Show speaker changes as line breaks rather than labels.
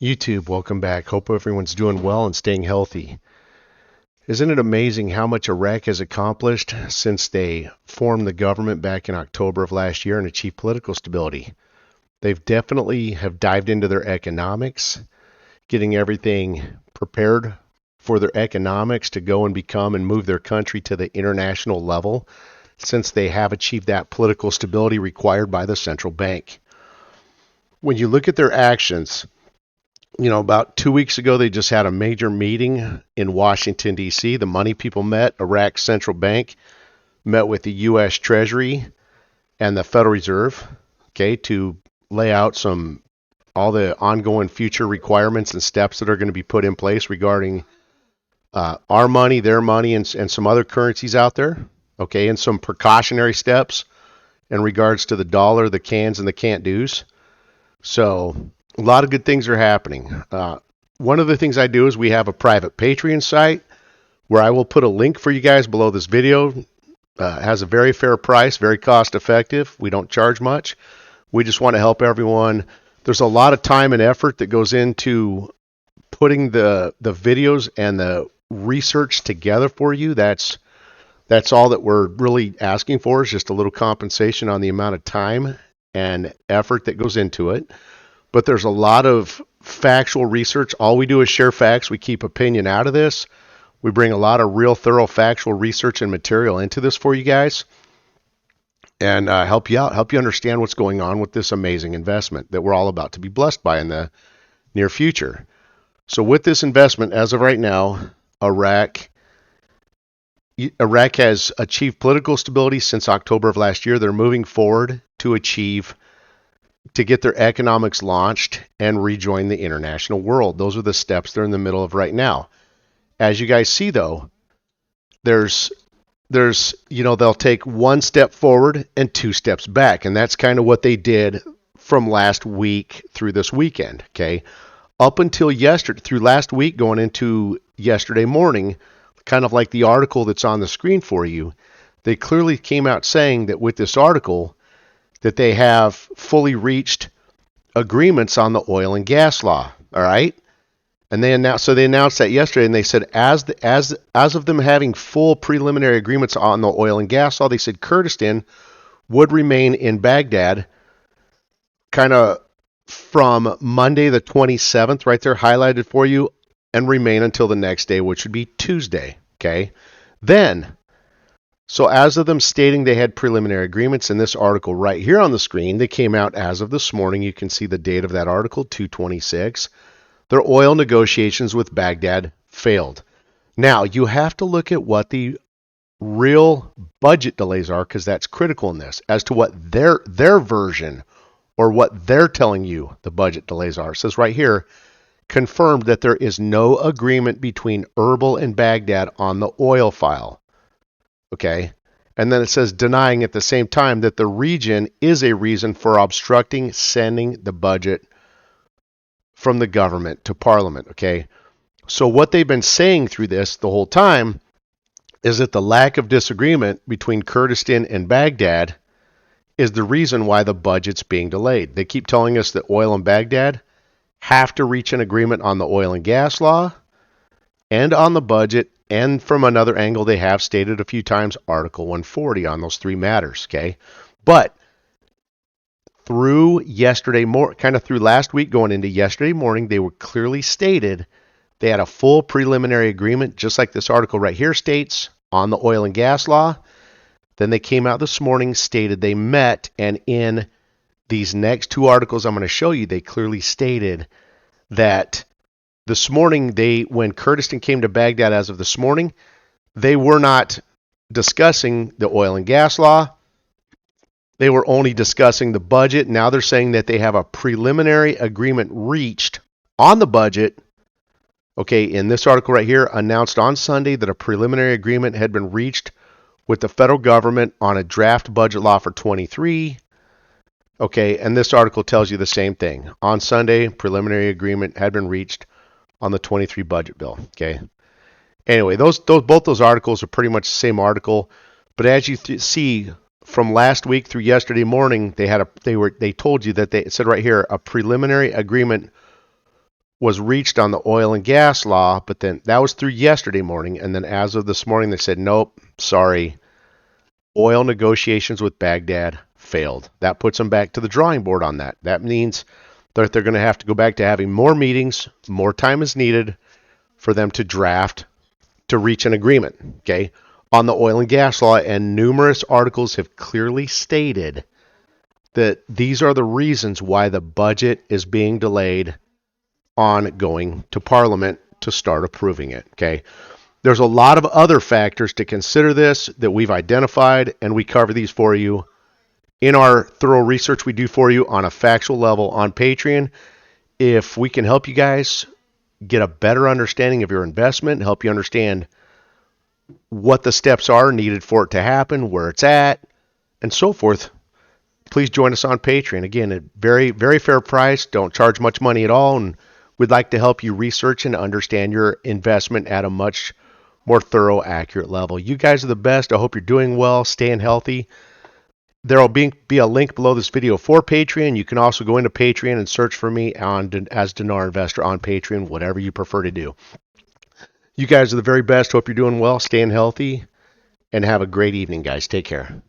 YouTube, welcome back. Hope everyone's doing well and staying healthy. Isn't it amazing how much Iraq has accomplished since they formed the government back in October of last year and achieved political stability? They've definitely have dived into their economics, getting everything prepared for their economics to go and become and move their country to the international level since they have achieved that political stability required by the central bank. When you look at their actions, about 2 weeks ago, they just had a major meeting in Washington, D.C. The money people met, Iraq's central bank, met with the U.S. Treasury and the Federal Reserve, okay, to lay out all the ongoing future requirements and steps that are going to be put in place regarding our money, their money, and some other currencies out there, okay, and some precautionary steps in regards to the dollar, the cans, and the can't do's. So a lot of good things are happening. One of the things I do is we have a private Patreon site where I will put a link for you guys below this video. Has a very fair price, very cost effective. We don't charge much. We just want to help everyone. There's a lot of time and effort that goes into putting the videos and the research together for you. That's all that we're really asking for, is just a little compensation on the amount of time and effort that goes into it. But there's a lot of factual research. All we do is share facts. We keep opinion out of this. We bring a lot of real thorough factual research and material into this for you guys and help you out, help you understand what's going on with this amazing investment that we're all about to be blessed by in the near future. So with this investment, as of right now, Iraq has achieved political stability since October of last year. They're moving forward to get their economics launched and rejoin the international world. Those are the steps they're in the middle of right now. As you guys see, though, there's they'll take one step forward and two steps back, and that's kind of what they did from last week through this weekend, okay? Up until yesterday, through last week going into yesterday morning, kind of like the article that's on the screen for you, they clearly came out saying that with this article that they have fully reached agreements on the oil and gas law, all right? And they announced that yesterday, and they said as of them having full preliminary agreements on the oil and gas law, they said Kurdistan would remain in Baghdad kind of from Monday the 27th, right there highlighted for you, and remain until the next day, which would be Tuesday, okay? Then, so as of them stating they had preliminary agreements in this article right here on the screen, they came out as of this morning. You can see the date of that article, 2/26. Their oil negotiations with Baghdad failed. Now, you have to look at what the real budget delays are, because that's critical in this, as to what their version or what they're telling you the budget delays are. It says right here, confirmed that there is no agreement between Erbil and Baghdad on the oil file. Okay? And then it says denying at the same time that the region is a reason for obstructing sending the budget from the government to parliament. Okay? So what they've been saying through this the whole time is that the lack of disagreement between Kurdistan and Baghdad is the reason why the budget's being delayed. They keep telling us that oil and Baghdad have to reach an agreement on the oil and gas law and on the budget. And from another angle, they have stated a few times Article 140 on those three matters, okay? But through through last week going into yesterday morning, they were clearly stated they had a full preliminary agreement, just like this article right here states, on the oil and gas law. Then they came out this morning, stated they met, and in these next two articles I'm going to show you, they clearly stated that this morning, when Kurdistan came to Baghdad as of this morning, they were not discussing the oil and gas law. They were only discussing the budget. Now they're saying that they have a preliminary agreement reached on the budget. Okay, in this article right here, announced on Sunday that a preliminary agreement had been reached with the federal government on a draft budget law for 23. Okay, and this article tells you the same thing. On Sunday, preliminary agreement had been reached on the 23 budget bill. Okay. Anyway, both those articles are pretty much the same article, but as you see from last week through yesterday morning, they told you that it said right here a preliminary agreement was reached on the oil and gas law, but then that was through yesterday morning. And then as of this morning, they said, nope, sorry. Oil negotiations with Baghdad failed. That puts them back to the drawing board on that. That means that they're going to have to go back to having more meetings. More time is needed for them to draft to reach an agreement, okay, on the oil and gas law. And numerous articles have clearly stated that these are the reasons why the budget is being delayed on going to Parliament to start approving it, okay? There's a lot of other factors to consider this that we've identified, and we cover these for you in our thorough research we do for you on a factual level on Patreon. If we can help you guys get a better understanding of your investment, help you understand what the steps are needed for it to happen, where it's at, and so forth, please join us on Patreon. Again, a very, very fair price. Don't charge much money at all, and we'd like to help you research and understand your investment at a much more thorough, accurate level. You guys are the best. I hope you're doing well, staying healthy. There will be a link below this video for Patreon. You can also go into Patreon and search for me as Dinar Investor on Patreon, whatever you prefer to do. You guys are the very best. Hope you're doing well, staying healthy, and have a great evening, guys. Take care.